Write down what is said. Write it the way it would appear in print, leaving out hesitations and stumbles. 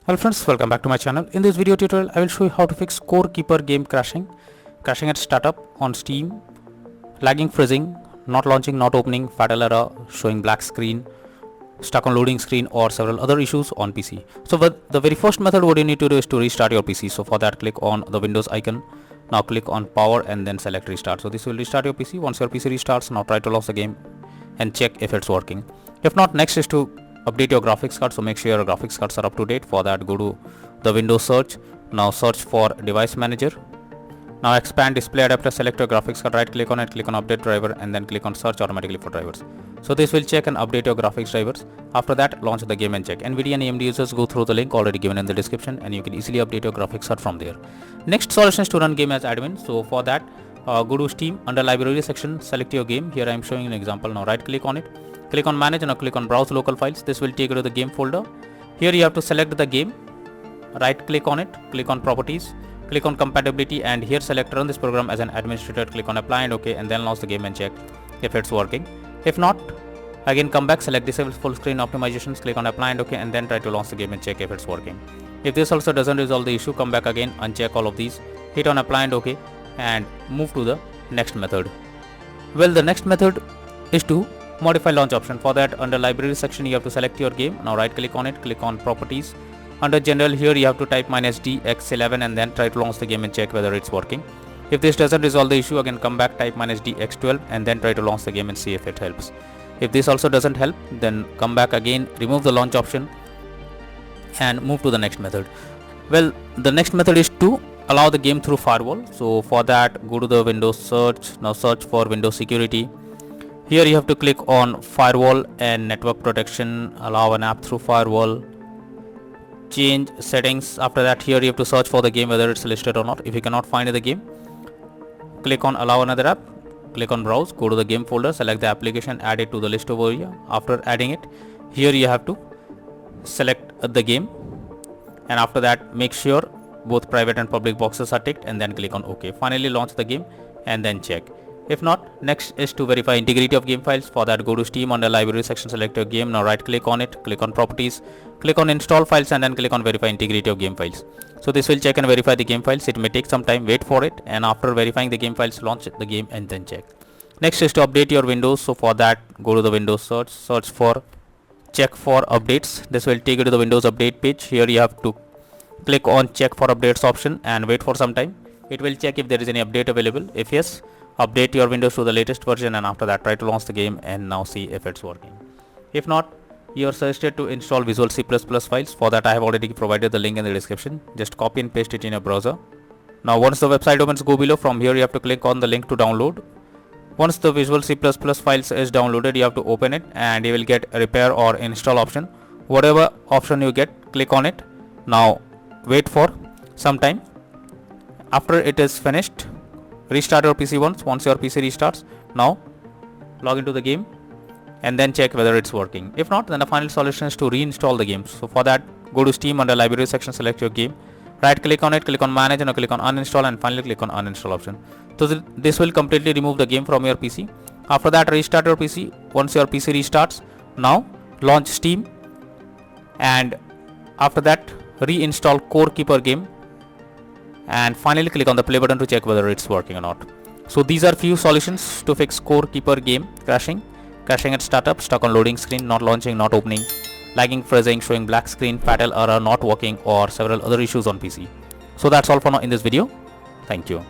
Hello friends, welcome back to my channel. In this video tutorial, I will show you how to fix Core Keeper game crashing at startup on Steam, lagging, freezing, not launching, not opening, fatal error, showing black screen, stuck on loading screen, or several other issues on PC. So the very first method what you need to do is to restart your PC. So for that, click on the Windows icon. Now click on power and then select restart. So this will restart your PC. Once your PC restarts, now try to launch the game and check if it's working. If not, next is to update your graphics card. So make sure your graphics cards are up to date. For that, go to the Windows search. Now search for device manager. Now expand display adapter, select your graphics card, right click on it, click on update driver, and then click on search automatically for drivers. So this will check and update your graphics drivers. After that, launch the game and check. NVIDIA and AMD users, go through the link already given in the description and you can easily update your graphics card from there. Next solution is to run game as admin. So for that, go to Steam, under library section, select your game. Here I am showing an example. Now right click on it, click on manage, and now click on browse local files. This will take you to the game folder. Here you have to select the game, right click on it, click on properties, click on compatibility, and here select run this program as an administrator, click on apply and OK, and then launch the game and check if it's working. If not, again come back, select disable full screen optimizations, click on apply and OK, and then try to launch the game and check if it's working. If this also doesn't resolve the issue, come back again, uncheck all of these, hit on apply and OK, and move to the next method. Well, the next method is to modify launch option. For that, under library section you have to select your game. Now right click on it, click on properties. Under general, here you have to type -dx11 and then try to launch the game and check whether it's working. If this doesn't resolve the issue, again come back, type -dx12 and then try to launch the game and see if it helps. If this also doesn't help, then come back again, remove the launch option and move to the next method. Well, the next method is to allow the game through firewall. So for that, go to the Windows search. Now search for Windows security. Here you have to click on firewall and network protection, allow an app through firewall, change settings. After that, here you have to search for the game whether it's listed or not. If you cannot find the game, click on allow another app, click on browse, go to the game folder, select the application, add it to the list over here. After adding it, here you have to select the game, and after that make sure both private and public boxes are ticked and then click on OK. Finally launch the game and then check. If not, next is to verify integrity of game files. For that, go to Steam, under library section, select your game. Now right click on it, click on properties, click on install files, and then click on verify integrity of game files. So this will check and verify the game files. It may take some time, wait for it, and after verifying the game files, launch the game and then check. Next is to update your Windows. So for that, go to the Windows search, search for check for updates. This will take you to the Windows update page. Here you have to click on check for updates option and wait for some time. It will check if there is any update available. If yes, update your Windows to the latest version, and after that try to launch the game and now see if it's working. If not, you are suggested to install Visual C++ files. For that, I have already provided the link in the description. Just copy and paste it in your browser. Now once the website opens, go below. From here you have to click on the link to download. Once the Visual C++ files is downloaded, you have to open it and you will get a repair or install option. Whatever option you get, click on it. Now wait for some time. After it is finished, restart your PC once your PC restarts. Now log into the game and then check whether it's working. If not, then the final solution is to reinstall the game. So for that, go to Steam, under library section, select your game, right click on it, click on manage, and click on uninstall, and finally click on uninstall option. So this will completely remove the game from your PC. After that, restart your PC. Once your PC restarts, now launch Steam, and after that reinstall Core Keeper game, and finally click on the play button to check whether it's working or not. So these are few solutions to fix Core Keeper game crashing at startup, stuck on loading screen, not launching, not opening, lagging, freezing, showing black screen, fatal error, not working, or several other issues on PC. So that's all for now in this video. Thank you.